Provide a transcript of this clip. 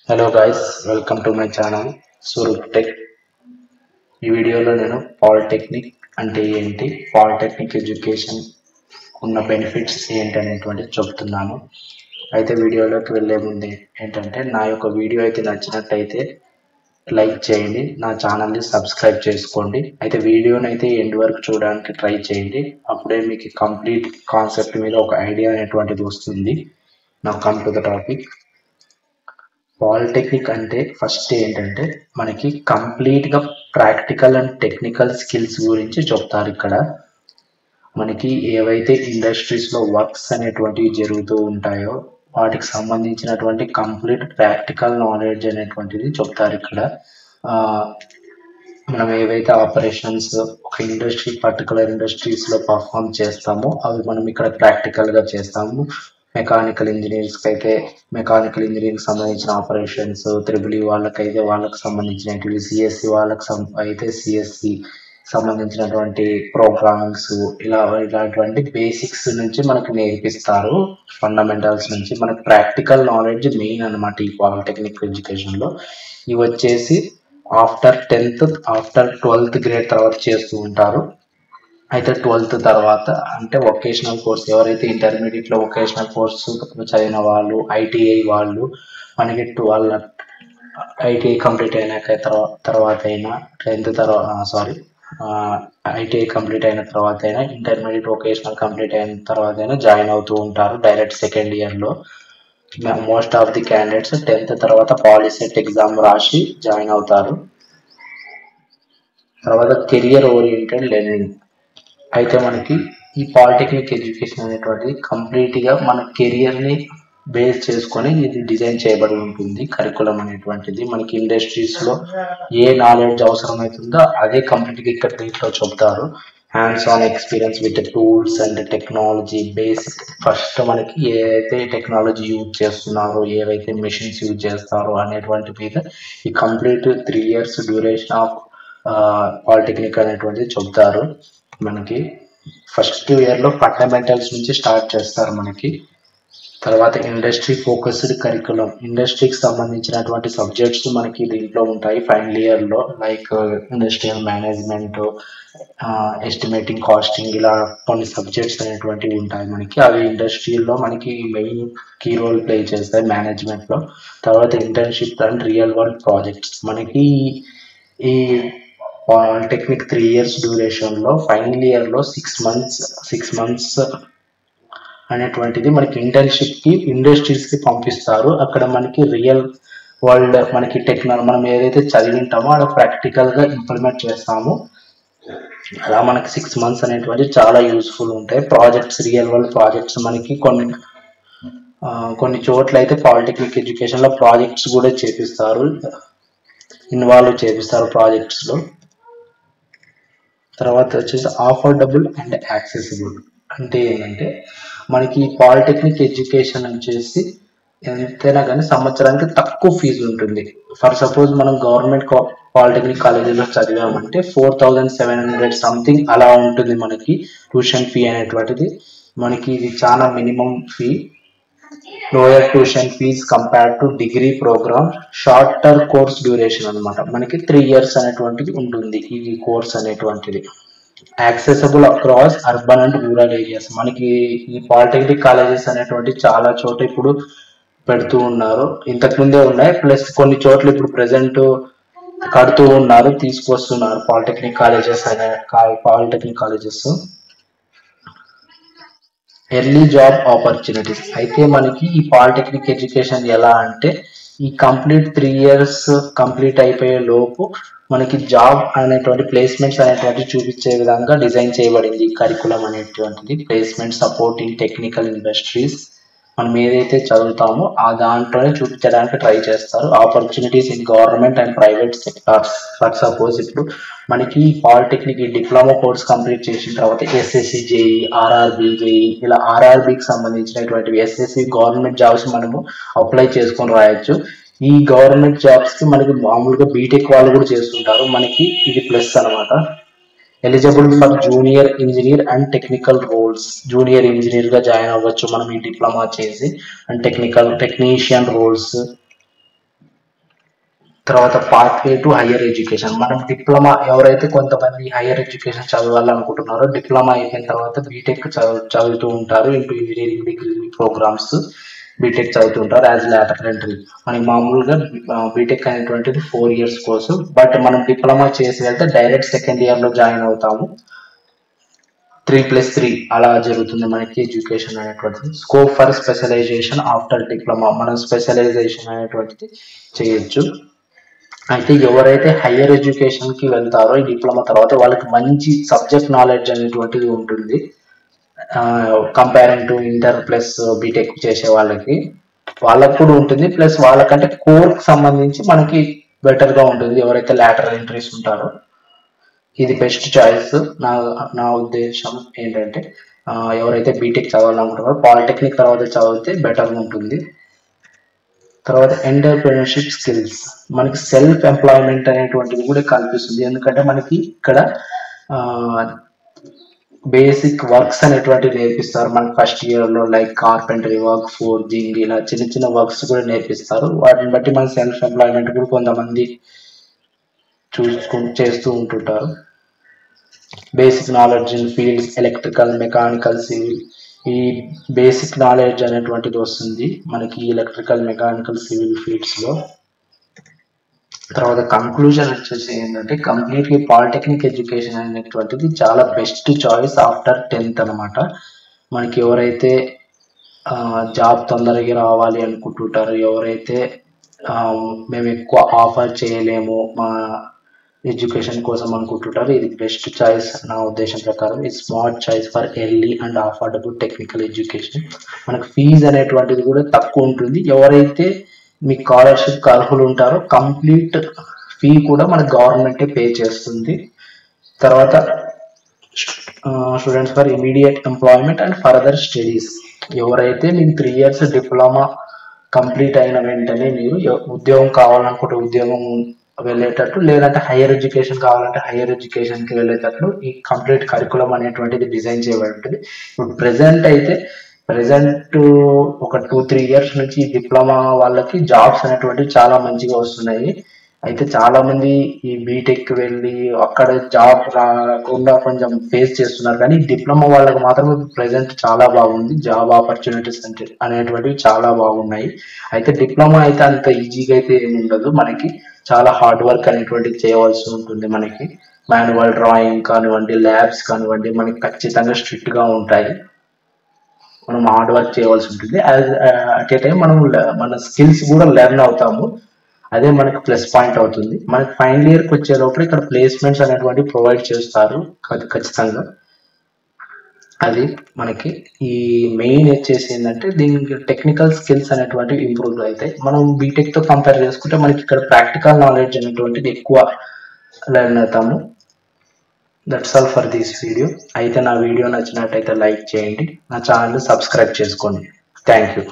Hello guys, welcome to my channel Surup Tech. ఈ వీడియోలో నేను పాలిటెక్నిక్ అంటే ఏంటి, పాలిటెక్నిక్ ఎడ్యుకేషన్ ఉన్న బెనిఫిట్స్ ఏంటి అనేటువంటిది చెప్తున్నాను. అయితే వీడియోలోకి వెళ్ళే ముందు ఏంటంటే నా యొక్క వీడియో అయితే నచ్చినట్టయితే లైక్ చేయండి, నా ఛానల్ని సబ్స్క్రైబ్ చేసుకోండి. అయితే వీడియోని అయితే ఎండ్ వరకు చూడడానికి ట్రై చేయండి, అప్పుడే మీకు కంప్లీట్ కాన్సెప్ట్ మీద ఒక ఐడియా అనేటువంటిది వస్తుంది. నా come to the topic. Polytechnic అంటే ఫస్ట్ ఏంటంటే మనకి కంప్లీట్గా ప్రాక్టికల్ అండ్ టెక్నికల్ స్కిల్స్ గురించి చెప్తారు. ఇక్కడ మనకి ఏవైతే ఇండస్ట్రీస్లో వర్క్స్ అనేటువంటివి జరుగుతూ ఉంటాయో వాటికి సంబంధించినటువంటి కంప్లీట్ ప్రాక్టికల్ నాలెడ్జ్ అనేటువంటిది చెప్తారు. ఇక్కడ మనం ఏవైతే ఆపరేషన్స్ ఒక పర్టికులర్ ఇండస్ట్రీస్లో పర్ఫామ్ చేస్తామో అవి మనం ఇక్కడ ప్రాక్టికల్గా చేస్తాము. మెకానికల్ ఇంజనీర్స్కి అయితే మెకానికల్ ఇంజనీరింగ్ సంబంధించిన ఆపరేషన్స్, త్రిబుల్ వాళ్ళకైతే వాళ్ళకి సంబంధించినవి, సిఎస్సి వాళ్ళకి అయితే సిఎస్సి సంబంధించినటువంటి ప్రోగ్రామింగ్స్ ఇలాంటివంటి బేసిక్స్ నుంచి మనకు నేర్పిస్తారు. ఫండమెంటల్స్ నుంచి మనకు ప్రాక్టికల్ నాలెడ్జ్ మెయిన్ అనమాట ఈ పాలిటెక్నిక్ ఎడ్యుకేషన్లో. ఇవి వచ్చేసి ఆఫ్టర్ 12th గ్రేడ్ తర్వాత చేస్తూ ఉంటారు. అయితే 12th తర్వాత అంటే వొకేషనల్ కోర్స్, ఎవరైతే ఇంటర్మీడియట్లో వొకేషనల్ కోర్సు చదివిన వాళ్ళు, ఐటీఐ వాళ్ళు మనకి ఐటీఐ కంప్లీట్ అయినాక తర్వాత అయినా 10th ఐటీఐ కంప్లీట్ అయిన తర్వాత అయినా, ఇంటర్మీడియట్ వొకేషనల్ కంప్లీట్ అయిన తర్వాత అయినా జాయిన్ అవుతూ ఉంటారు డైరెక్ట్ సెకండ్ ఇయర్లో. Most of the candidates 10th తర్వాత పాలిసెట్ ఎగ్జామ్ రాసి జాయిన్ అవుతారు. తర్వాత కెరియర్ ఓరియంటెడ్ లెర్నింగ్. అయితే మనకి ఈ పాలిటెక్నిక్ ఎడ్యుకేషన్ అనేటువంటిది కంప్లీట్గా మన కెరియర్ని బేస్ చేసుకొని ఇది డిజైన్ చేయబడి ఉంటుంది. కరికులం అనేటువంటిది మనకి ఇండస్ట్రీస్లో ఏ నాలెడ్జ్ అవసరమవుతుందో అదే కంప్లీట్గా ఇక్కడ దీంట్లో చెప్తారు. Hands on experience with tools and technology basic. First మనకి ఏదైతే టెక్నాలజీ యూజ్ చేస్తున్నారో, ఏవైతే మెషిన్స్ యూజ్ చేస్తారో అనేటువంటి మీద ఈ complete 3 years duration of polytechnic అనేటువంటిది చెప్తారు. మనకి ఫస్ట్ ఇయర్లో ఫండమెంటల్స్ నుంచి స్టార్ట్ చేస్తారు మనకి. తర్వాత ఇండస్ట్రీ ఫోకస్డ్ కరికులం, ఇండస్ట్రీకి సంబంధించినటువంటి సబ్జెక్ట్స్ మనకి దీంట్లో ఉంటాయి ఫైనల్ ఇయర్లో. Like industrial management, estimating, costing, ఇలా కొన్ని సబ్జెక్ట్స్ అనేటువంటివి ఉంటాయి మనకి. అవి ఇండస్ట్రీలో మనకి మెయిన్ కీ రోల్ ప్లే చేస్తాయి మేనేజ్మెంట్లో. తర్వాత internship and real world projects. మనకి ఈ పాలిటెక్నిక్ 3 years డ్యూరేషన్లో ఫైనల్ ఇయర్లో 6 months అనేటువంటిది మనకి ఇంటర్న్షిప్కి ఇండస్ట్రీస్కి పంపిస్తారు. అక్కడ మనకి రియల్ వరల్డ్ మనకి మనం ఏదైతే చదివింటామో అక్కడ ప్రాక్టికల్గా ఇంప్లిమెంట్ చేస్తాము. అలా మనకి 6 months అనేటువంటి చాలా యూస్ఫుల్ ఉంటాయి. ప్రాజెక్ట్స్, రియల్ వరల్డ్ ప్రాజెక్ట్స్ మనకి కొన్ని చోట్ల అయితే పాలిటెక్నిక్ ఎడ్యుకేషన్లో ప్రాజెక్ట్స్ కూడా చేపిస్తారు, ఇన్వాల్వ్ చేపిస్తారు ప్రాజెక్ట్స్లో. తర్వాత వచ్చేసి అఫోర్డబుల్ అండ్ యాక్సెసిబుల్. అంటే ఏంటంటే మనకి పాలిటెక్నిక్ ఎడ్యుకేషన్ వచ్చేసి ఎంతైనా కానీ సంవత్సరానికి తక్కువ ఫీజు ఉంటుంది. ఫర్ సపోజ్ మనం గవర్నమెంట్ పాలిటెక్నిక్ కాలేజీలో చదివామంటే 4700 సంథింగ్ అలా ఉంటుంది మనకి ట్యూషన్ ఫీ అనేటువంటిది. మనకి ఇది చాలా minimum fee, lower tuition fees compare to degree programme. Shorter course duration అనమాట. మనకి 3 years అనేటువంటిది ఉంటుంది ఈ కోర్స్ అనేటువంటిది. Accessible across urban and rural areas. మనకి ఈ పాలిటెక్నిక్ కాలేజెస్ అనేటువంటి చాలా చోట ఇప్పుడు పెడుతూ ఉన్నారు, ఇంతకుముందే ఉన్నాయి, ప్లస్ కొన్ని చోట్ల ఇప్పుడు ప్రెసెంట్ కడుతూ ఉన్నారు, తీసుకొస్తున్నారు polytechnic colleges. Early job opportunities. అయితే మనకి ఈ పాలిటెక్నిక్ ఎడ్యుకేషన్ ఎలా అంటే ఈ కంప్లీట్ 3 years కంప్లీట్ అయిపోయే లోపు మనకి జాబ్ అనేటువంటి ప్లేస్మెంట్స్ అనేటువంటి చూపించే విధంగా డిజైన్ చేయబడింది కరికులం అనేటువంటిది. Placement support in technical industries, మనం ఏదైతే చదువుతామో ఆ దాంట్లోనే చూపించడానికి ట్రై చేస్తారు. Opportunities in government and private sectors. For suppose ఇప్పుడు మనకి పాలిటెక్నిక్ డిప్లొమా కోర్స్ కంప్లీట్ చేసిన తర్వాత ఎస్ఎస్సి జేఈ, ఆర్ఆర్బి జేఈ, ఇలా ఆర్ఆర్బికి సంబంధించినటువంటి ఎస్ఎస్సి గవర్నమెంట్ జాబ్స్ మనము అప్లై చేసుకొని రాయొచ్చు. ఈ గవర్నమెంట్ జాబ్స్కి మనకి మామూలుగా బీటెక్ వాళ్ళు కూడా చేస్తుంటారు, మనకి ఇది ప్లస్ అనమాట. Eligible for junior engineer and technical roles. Junior ఇంజనీర్గా జాయిన్ అవ్వచ్చు మనం ఈ డిప్లొమా చేసి. And technician roles. తర్వాత పాత్వే టు హయ్యర్ ఎడ్యుకేషన్. మనం డిప్లొమా ఎవరైతే కొంతమంది హయ్యర్ ఎడ్యుకేషన్ చదవాలనుకుంటున్నారో డిప్లొమా అయిపోయిన తర్వాత బీటెక్ చదువుతూ ఉంటారు. Into engineering degree programmes BTech చదువుతూ ఉంటారు యాజ్ లాటరల్ ఎంట్రీ. మనకి మామూలుగా బీటెక్ అనేటువంటిది 4 years కోర్సు. బట్ మనం డిప్లొమా చేసి వెళ్తే డైరెక్ట్ సెకండ్ ఇయర్లో జాయిన్ అవుతాము. 3+3 అలా జరుగుతుంది మనకి ఎడ్యుకేషన్ అనేటువంటిది. Scope for specialisation after diploma, మనం స్పెషలైజేషన్ అనేటువంటిది చేయొచ్చు. అయితే ఎవరైతే హయ్యర్ ఎడ్యుకేషన్కి వెళ్తారో ఈ డిప్లొమా తర్వాత వాళ్ళకి మంచి సబ్జెక్ట్ నాలెడ్జ్ అనేటువంటిది ఉంటుంది. Comparing to inter plus BTech చేసే వాళ్ళకి కూడా ఉంటుంది. ప్లస్ వాళ్ళకంటే కోర్కి సంబంధించి మనకి బెటర్గా ఉంటుంది ఎవరైతే లాటరల్ ఎంట్రీస్ ఉంటారో. ఇది బెస్ట్ చాయిస్. నా ఉద్దేశం ఏంటంటే ఎవరైతే బీటెక్ చదవాలనుకుంటారో పాలిటెక్నిక్ తర్వాత చదివితే బెటర్గా ఉంటుంది. తర్వాత ఎంటర్‌ప్రెన్యూర్‌షిప్ స్కిల్స్, మనకి సెల్ఫ్ ఎంప్లాయ్మెంట్ అనేటువంటిది కూడా కల్పిస్తుంది. ఎందుకంటే మనకి ఇక్కడ బేసిక్ వర్క్స్ అనేటువంటివి నేర్పిస్తారు మనకి ఫస్ట్ ఇయర్లో. లైక్ కార్పెంటరీ వర్క్, ఫోర్జింగ్, ఇలా చిన్న చిన్న వర్క్స్ కూడా నేర్పిస్తారు. వాటిని బట్టి మన సెల్ఫ్ ఎంప్లాయ్మెంట్ కూడా కొంతమంది చేస్తూ ఉంటుంటారు. Basic knowledge in fields electrical, mechanical, civil, ఈ బేసిక్ నాలెడ్జ్ అనేటువంటిది వస్తుంది మనకి ఎలక్ట్రికల్, మెకానికల్, సివిల్ ఫీల్డ్స్లో. తర్వాత కంక్లూజన్ వచ్చేసి ఏంటంటే కంప్లీట్లీ పాలిటెక్నిక్ ఎడ్యుకేషన్ అనేటువంటిది చాలా బెస్ట్ చాయిస్ ఆఫ్టర్ 10th అనమాట. మనకి ఎవరైతే జాబ్ తొందరగా రావాలి అనుకుంటుంటారో, ఎవరైతే మేము ఎక్కువ ఆఫర్ చేయలేము మా ఎడ్యుకేషన్ కోసం అనుకుంటుంటారు, ఇది బెస్ట్ చాయిస్ నా ఉద్దేశం ప్రకారం. ఇది smart choice for early and affordable technical education. మనకు ఫీజు అనేటువంటిది కూడా తక్కువ ఉంటుంది. ఎవరైతే మీ స్కాలర్షిప్ అర్హులు ఉంటారో కంప్లీట్ ఫీ కూడా మన గవర్నమెంటే పే చేస్తుంది. తర్వాత students for immediate employment and further studies, ఎవరైతే మీకు 3 years డిప్లొమా కంప్లీట్ అయిన వెంటనే మీరు ఉద్యోగం కావాలనుకుంటే ఉద్యోగం వెళ్ళేటట్టు, లేదంటే హైయర్ ఎడ్యుకేషన్ కావాలంటే హైయర్ ఎడ్యుకేషన్కి వెళ్ళేటట్లు ఈ కంప్లీట్ కరికులం అనేటువంటిది డిజైన్ చేయబడి ఉంటుంది. ఇప్పుడు ప్రజెంట్ ఒక 2-3 years నుంచి డిప్లొమా వాళ్ళకి జాబ్స్ అనేటువంటివి చాలా మంచిగా వస్తున్నాయి. అయితే చాలా మంది ఈ బీటెక్ వెళ్ళి అక్కడ జాబ్ రాకుండా కొంచెం ఫేస్ చేస్తున్నారు. కానీ డిప్లొమా వాళ్ళకి మాత్రం ప్రెసెంట్ చాలా బాగుంది. జాబ్ ఆపర్చునిటీస్ అనేటువంటివి చాలా బాగున్నాయి. అయితే డిప్లొమా అయితే అంత ఈజీగా అయితే ఏమి ఉండదు. మనకి చాలా హార్డ్ వర్క్ అనేటువంటిది చేయవలసి ఉంటుంది. మనకి మాన్యువల్ డ్రాయింగ్ కానివ్వండి, ల్యాబ్స్ కానివ్వండి, మనకి ఖచ్చితంగా స్ట్రిక్ట్గా ఉంటాయి. మనం హార్డ్ వర్క్ చేయవలసి ఉంటుంది. అట్ ఏ టైం మనం మన స్కిల్స్ కూడా లెర్న్ అవుతాము. అదే మనకి ప్లస్ పాయింట్ అవుతుంది. మనకి ఫైనల్ ఇయర్కి వచ్చే లోపల ఇక్కడ ప్లేస్మెంట్స్ అనేటువంటి ప్రొవైడ్ చేస్తారు ఖచ్చితంగా. అది మనకి ఈ మెయిన్ వచ్చేసి ఏంటంటే దీనికి టెక్నికల్ స్కిల్స్ అనేటువంటివి ఇంప్రూవ్ అవుతాయి. మనం బీటెక్తో కంపేర్ చేసుకుంటే మనకి ఇక్కడ ప్రాక్టికల్ నాలెడ్జ్ అనేటువంటిది ఎక్కువ లెర్న్ అవుతాము. That's all for this video. అయితే నా వీడియో నచ్చినట్టయితే లైక్ చేయండి, నా ఛానల్ సబ్స్క్రైబ్ చేసుకోండి. Thank you.